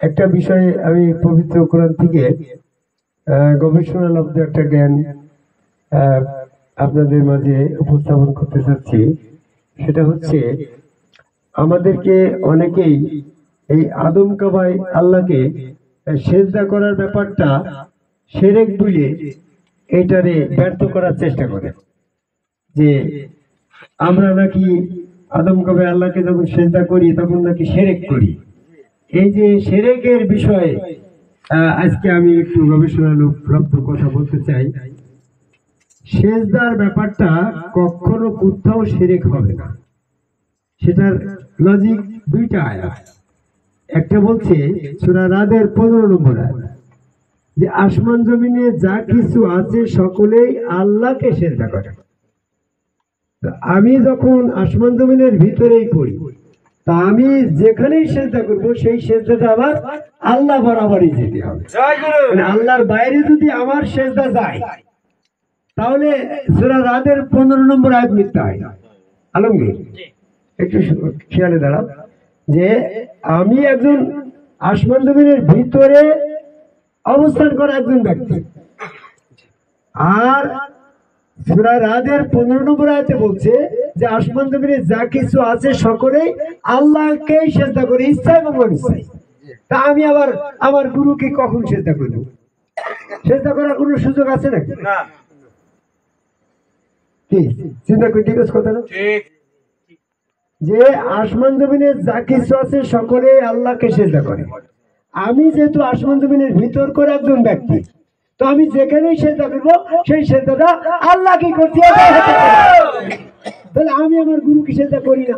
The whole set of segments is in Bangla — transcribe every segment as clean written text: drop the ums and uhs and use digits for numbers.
একটা বিষয়ে আমি পবিত্র কোরআন থেকে গবেষণালব্ধ একটা জ্ঞান আপনাদের মাঝে উপস্থাপন করতে চাচ্ছি। সেটা হচ্ছে, আমাদেরকে অনেকেই এই আদম কাবায় আল্লাহকে সেজদা করার ব্যাপারটা শিরক বলে এটারে ব্যর্থ করার চেষ্টা করে, যে আমরা নাকি আদম কাবায় আল্লাহকে যখন সেজদা করি তখন নাকি শিরক করি। এই যে শিরকের বিষয়ে আজকে আমি একটু গবেষণালব্ধ কথা বলতে চাই। সেজদার ব্যাপারটা কখনো কোথাও শিরক হবে না। সেটার লজিক দুইটা আয়াত। একটা বলছে সূরা রাদের 15 নম্বর আয়াত, যে আসমান জমিনে যা কিছু আছে সকলেই আল্লাহকে সেজদা করে। আমি যখন আসমান জমিনের ভিতরেই পড়ি, তা আমি যেখানেই সেজদা করবো সেই সেজদাটা আবার আল্লাহ বরাবরই যেতে হবে। মানে আল্লাহর বাইরে যদি আমার সেজদা যায় তাহলে সূরা রাদের 15 নম্বর আয়াত মিথ্যা হয়। আলমগীর একটু খেয়ালে দাঁড়াও, যে আমি একজন আসমান জমিনের ভিতরে অবস্থান করা একজন ব্যক্তি, আর সূরা রাদের 15 নম্বর আয়াতে বলছে যে আসমান জমিনে যা কিছু আছে সকলেই আল্লাহকে সেজদা করে, ইচ্ছা এবং অনিচ্ছায়। তা আমি আবার আমার গুরুকে কখন সেজদা করব? সেজদা করার কোনো সুযোগ আছে নাকি? না। কি চিন্তা করে ঠিক আছে কথাটা? ঠিক। যে আসমান জমিনে যা কিছু আছে সকলে আল্লাহকে সেজদা করে। আমি যেহেতু আসমান জমিনের ভিতর করে একজন ব্যক্তি, তো আমি যেখানেই সেজদা করবো সেই সেজদাটা আল্লাহকে করতে হবে। তাহলে আমি আমার গুরুকে সেজদা করি না,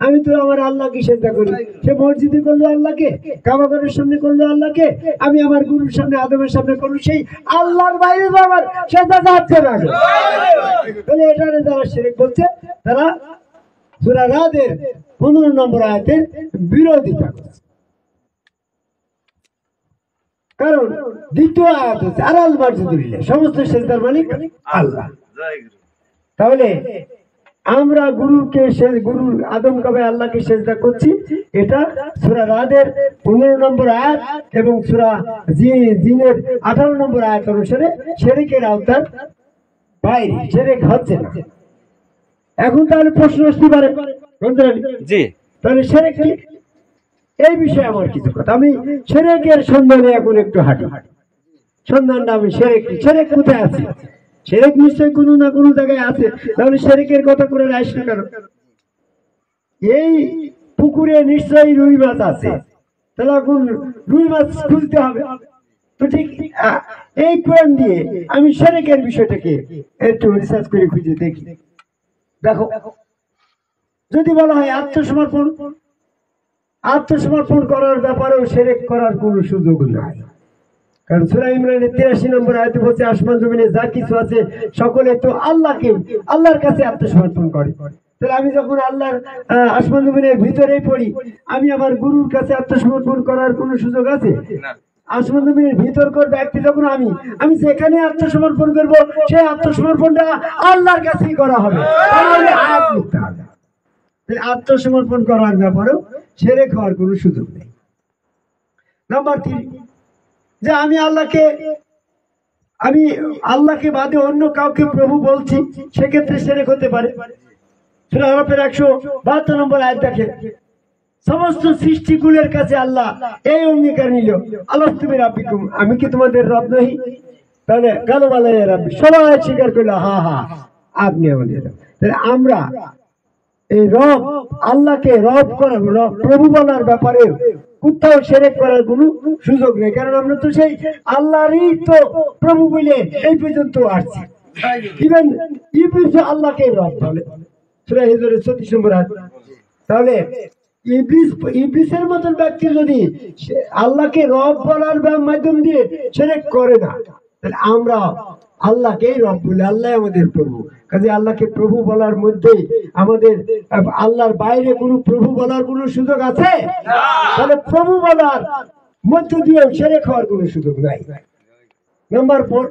আমি তো আমার আল্লাহকে সেজদা করি। সে মসজিদে করলো আল্লাহকে, কাবাঘরের সামনে করলো আল্লাহকে, আমি আমার গুরুর সামনে আদমের সামনে করলো, সেই আল্লাহর বাইরে তো আমার সেজদা যাচ্ছে না। তাহলে এটারে যারা শিরক বলছে তারা সূরা রাদের 15 নম্বর আয়াতের বিরোধিতা করছে। কারণ দ্বিতীয় আয়াত হচ্ছে আলাল মারজুদুল্লাহ, সমস্ত সেজদার মালিক আল্লাহ। তাহলে আমরা গুরুকে গুরু আদম কাবায় আল্লাহকে সেজদা করছি, এটা সূরা রাদের 15 নম্বর আয়াত এবং সূরা জিনের 18 নম্বর আয়াত অনুসারে শিরকের আওতার বাইরে, শিরক হচ্ছে না। এখন তাহলে প্রশ্ন আসতে পারে, জি তাহলে শিরক কি? এই বিষয়ে আমার কিছু কথা, আমি শিরকের সন্ধানে এখন একটু হাঁটি। সন্ধানটা আমি শিরক কোথায় আছে? শিরক নিশ্চয়ই কোনো না কোনো জায়গায় আছে, তাহলে শিরকের কথা করে আসছে কেন? এই পুকুরে নিশ্চয়ই রুই মাছ আছে, তাহলে এখন রুই মাছ খুঁজতে হবে। তো ঠিক এই কোরআন দিয়ে আমি শিরকের বিষয়টাকে একটু রিসার্চ করে খুঁজে দেখি। দেখো, যদি বলা হয় আত্মসমর্পণ করার ব্যাপারেও শিরক করার কোনো সুযোগ নাই। কারণ সূরা ইমরানের 83 নম্বর আয়াতে বলছে আসমান জমিনে যা কিছু আছে সকলে তো আল্লাহর কাছে আত্মসমর্পণ করে। তাহলে আমি যখন আল্লাহর আসমান জমিনের ভিতরেই পড়ি, আমি আমার গুরুর কাছে আত্মসমর্পণ করার কোনো সুযোগ আছে? আসমান জমিনের ভিতরকার ব্যক্তি যখন আমি যেখানে আত্মসমর্পণ করবো সেই আত্মসমর্পণটা আল্লাহর কাছেই করা হবে। আত্মসমর্পণ করার ব্যাপারেও শিরক হওয়ার কোনো সুযোগ নেই। নাম্বার 3, যে আমি আল্লাহকে বাদে অন্য কাউকে প্রভু বলছি, সেক্ষেত্রে শিরক হতে পারে। সূরা আরাফের 172 নম্বর আয়াত দেখে, সমস্ত সৃষ্টিকুলের কাছে আল্লাহ এই অঙ্গীকার নিল, আলাস্তু বিরাব্বিকুম, আমি কি তোমাদের রব নই? তাহলে কালু বালা ইয়া রাব্বি, সবাই স্বীকার করলো, হ্যাঁ আপনি আমাদের রব। তাহলে আমরা এই রব আল্লাহকে রব করা, প্রভু বলার ব্যাপারে কোথাও শিরক করার কোনো সুযোগ নেই। কারণ আমরা তো সেই আল্লাহরই তো প্রভু বলে এই পর্যন্ত আসছি। ইভেন ইবলিস আল্লাহকে রব বলে, সূরা হিজরের 34 নম্বর আয়াত। তাহলে ইবলিসের মতন ব্যক্তি যদি আল্লাহকে রব বলার মাধ্যম দিয়ে শিরক করে না, তাহলে আমরা আল্লাহকেই রব বলি, আল্লাহ আমাদের প্রভু। কাজে আল্লাহকে প্রভু বলার মধ্যে আমাদের আল্লাহর বাইরে কোনো প্রভু বলার কোনো সুযোগ আছে? তাহলে প্রভু বলার মধ্য দিয়ে শিরক হওয়ার কোনো সুযোগ নাই। নাম্বার 4,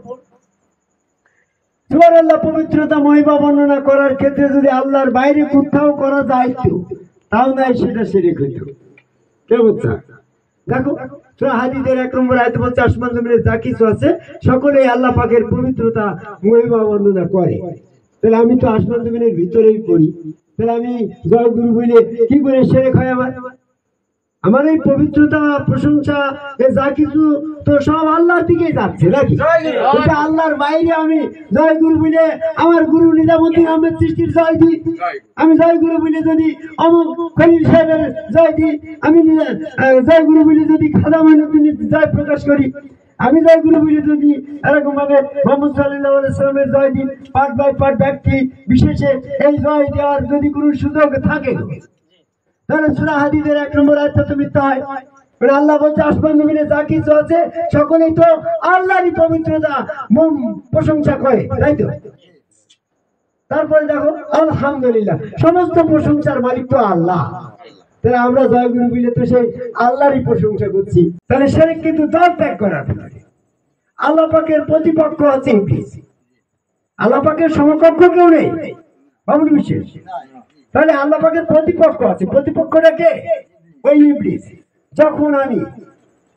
সুবহানাল্লাহ, পবিত্রতা মহিমা বর্ণনা করার ক্ষেত্রে যদি আল্লাহর বাইরে কোথাও করা যায় তাও নাই, সেটা শিরক হইতো। কে বুঝছে? দেখো সূরা হাদীদের 1 নম্বর আয়াতে বলছে আসমান জমিনে যা কিছু আছে সকলেই আল্লাহ পাকের পবিত্রতা মহিমা বর্ণনা করে। তাহলে আমি তো আসমান জমিনের ভিতরেই পড়ি, তাহলে আমি জয় গুরু বলে কি করে শিরক হয়? আমার এই পবিত্রতা প্রশংসা যা কিছু তো সব আল্লাহর দিকেই যাচ্ছে নাকি? আল্লাহর বাইরে আমি জয় গুরু বলে আমার গুরু নিজামুদ্দিন আহমেদ চিশতির জয় দিই, আমি জয় গুরু বলে যদি অমুক খলিল সাহেবের জয় দিই, আমি জয় গুরু বলে যদি খাজা মঈনুদ্দিনের জয় প্রকাশ করি, আমি জয় গুরু বলে যদি এরকম ভাবে মুহাম্মদ সাল্লাল্লাহু আলাইহি সাল্লামের জয় দিই, পার্ট বাই পার্ট ব্যক্তি বিশেষে এই জয় দেওয়ার যদি কোনো সুযোগ থাকে, তাহলে সূরা হাদীদের 1 নম্বর আয়াতটা তো মিথ্যা হয়। মানে আল্লাহ বলছে আসমান জমিনে যা কিছু আছে সকলেই তো আল্লাহরই পবিত্রতা প্রশংসা করে, তাই তো? তারপরে দেখো আলহামদুলিল্লাহ, সমস্ত প্রশংসার মালিক তো আল্লাহ। তাহলে আমরা জয় গুরু বলে তো সেই আল্লাহরই প্রশংসা করছি। তাহলে শিরক কিন্তু দল ত্যাগ করার ব্যাপারে। আল্লাহ পাকের প্রতিপক্ষ হচ্ছে ইবলিস, আল্লাহ পাকের সমকক্ষ কেউ নেই বাবুল বিশেষ। তাহলে আল্লাহ পাকের প্রতিপক্ষ আছে, প্রতিপক্ষটা কে? ওই ইবলিস। যখন আমি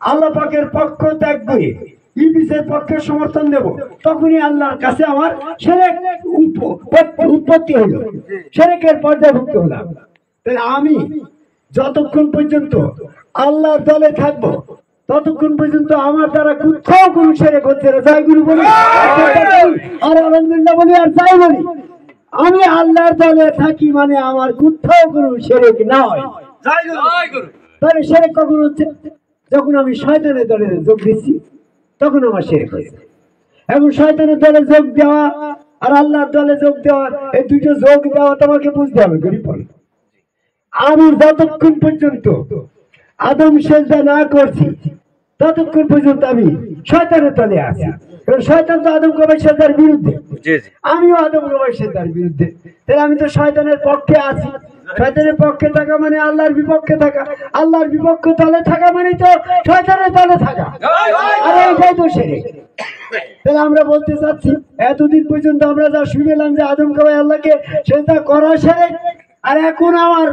আল্লাহ পাকের পক্ষ ত্যাগ করে ইবলিসের পক্ষে সমর্থন দেব, তখনই আল্লাহর কাছে আমার শিরক উৎপত্তি হলো, শিরকের পর্যায়ভুক্ত হলাম। তাহলে আমি যতক্ষণ পর্যন্ত আল্লাহর দলে থাকবো ততক্ষণ পর্যন্ত আমার দ্বারা কোথাও কোনো শিরক হচ্ছে না। জয় গুরু বলি আর আলহামদুলিল্লাহ বলি আর যাই বলি, আমি আল্লাহর দলে থাকি মানে আমার কোথাও কোনো শিরক নয়। তাহলে শিরক কখন হচ্ছে? যখন আমি শয়তানের দলে যোগ দিচ্ছি তখন আমার শিরক হয়েছে। এখন শয়তানের দলে যোগ দেওয়া আর আল্লাহর দলে যোগ দেওয়া, এই দুটো যোগ দেওয়া তোমাকে বুঝতে হবে। গরিব আমি যতক্ষণ পর্যন্ত আদম সেজদা না করছি ততক্ষণ পর্যন্ত আমি শয়তানের দলে আছি। শয়তান তো আদম কবে সেজদার বিরুদ্ধে, আমিও আদম কবে সেজদার বিরুদ্ধে। তাহলে আমি তো শয়তানের পক্ষে আছি। শয়তানের পক্ষে থাকা মানে আল্লাহর বিপক্ষে থাকা, আল্লাহর বিপক্ষে দলে থাকা মানে তো শয়তানের দলে থাকা, আর এইটাই তো শিরক। তাহলে আমরা বলতে চাচ্ছি এতদিন পর্যন্ত আমরা যা শুনলাম যে আদম কবে আল্লাহকে সেজদা করা শিরক, আর এখন আমার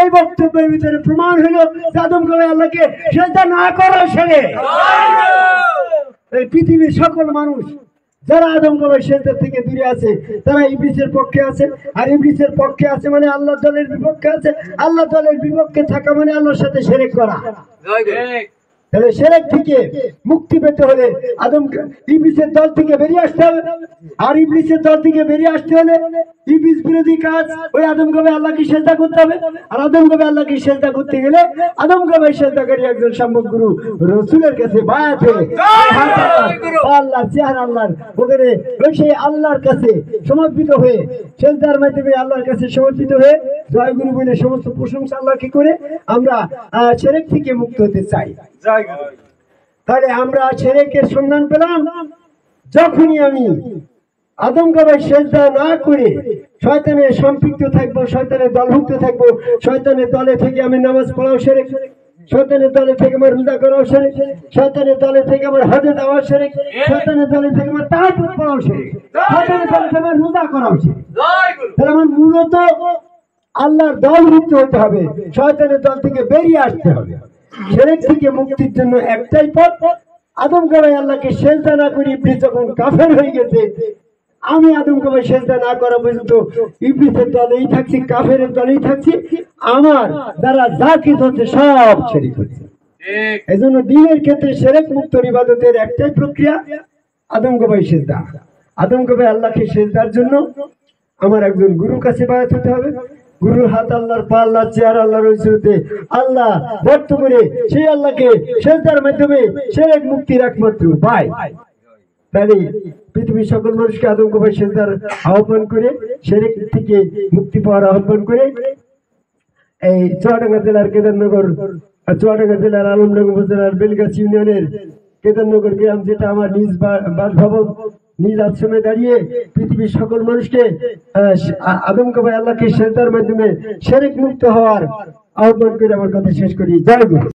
এই বক্তব্যের ভিতরে প্রমাণ হলো আদম কবে আল্লাহকে সেজদা না করা শিরক। পৃথিবীর সকল মানুষ যারা আদম কবে সেজদা থেকে দূরে আছে তারা ইবলিসের পক্ষে আছে, আর ইবলিসের পক্ষে আছে মানে আল্লাহ দলের বিপক্ষে আছে, আল্লাহ দলের বিপক্ষে থাকা মানে আল্লাহর সাথে শিরক করা। তাহলে শিরক থেকে মুক্তি পেতে হলে আদম ইবলিসের দল থেকে বেরিয়ে আসতে হবে, আর ইবলিসের দল থেকে বেরিয়ে আসতে হলে ইবলিস বিরোধী কাজ ওই আদম কবে আল্লাহকে সেজদা করতে হবে। আর আদম কবে আল্লাহকে সেজদা করতে গেলে আদম কবে সেজদাকারী একজন সম্যক গুরু রাসূলের কাছে বায়াত হয়ে আল্লাহ চেহারা আল্লাহর ওখানে ওই সেই আল্লাহর কাছে সমর্পিত হয়ে সেজদার মাধ্যমে আল্লাহর কাছে সমর্পিত হয়ে জয় গুরু বলে সমস্ত প্রশংসা আল্লাহকে করে আমরা শিরক থেকে মুক্ত হতে চাই। তাহলে আমরা শিরকের সন্ধান পেলাম যখনই আমি আদম কবে সেজদা না করে শয়তানের সম্পৃক্ত থাকবো, শয়তানের দলভুক্ত থাকবো, শয়তানের দলে থেকে আমি নামাজ পড়াও শিরক, শয়তানের দলে থেকে আমার রোজা করাও শিরক, শয়তানের দলে থেকে আমার হজে যাওয়া শিরক, শয়তানের দলে থেকে আমার তাহাজ্জুদ পড়াও শিরক, শয়তানের দলে থেকে আমার রোজা করাও শিরক। তাহলে আমার মূলত আল্লাহর দলভুক্ত হতে হবে, শয়তানের দল থেকে বেরিয়ে আসতে হবে। শিরক থেকে মুক্তির জন্য একটাই পথ, আদম কবে আল্লাহকে সেজদা না করে ইবলিস যখন কাফের হয়ে গেছে, আমি আদম কবে সেজদা না করা পর্যন্ত ইবলিসের দলেই থাকছি, কাফেরের দলেই থাকছি, আমার দ্বারা যা কিছু হচ্ছে সব শিরক হচ্ছে। এজন্য দ্বীনের ক্ষেত্রে শিরক মুক্ত ইবাদতের একটাই প্রক্রিয়া আদম কবে সেজদা। আদম কবে আল্লাহকে সেজদার জন্য আমার একজন গুরুর কাছে বায়াত হতে হবে, গুরুর হাত আল্লাহর পা আল্লাহর চেহারা আল্লাহর ঐশ্বর্যে আল্লাহ ব্যক্ত করে সেই আল্লাহকে সেজদার মাধ্যমে শিরক মুক্তির একমাত্র উপায়। তাহলে পৃথিবীর সকল মানুষকে আদম কবে সেজদার আহ্বান করে শিরক থেকে মুক্তি পাওয়ার আহ্বান করে এই চুয়াডাঙ্গা জেলার কেদারনগর, চুয়াডাঙ্গা জেলার আলমডাঙ্গা উপজেলার বেলগাছি ইউনিয়নের কেদারনগর গ্রাম, যেটা আমার নিজ বাসভবন, নিজ আশ্রমে দাঁড়িয়ে পৃথিবীর সকল মানুষকে আদম কবে আল্লাহকে সেজদার মাধ্যমে শিরক মুক্ত হওয়ার আহ্বান করে আমার কথা শেষ করি। জয় গুরু।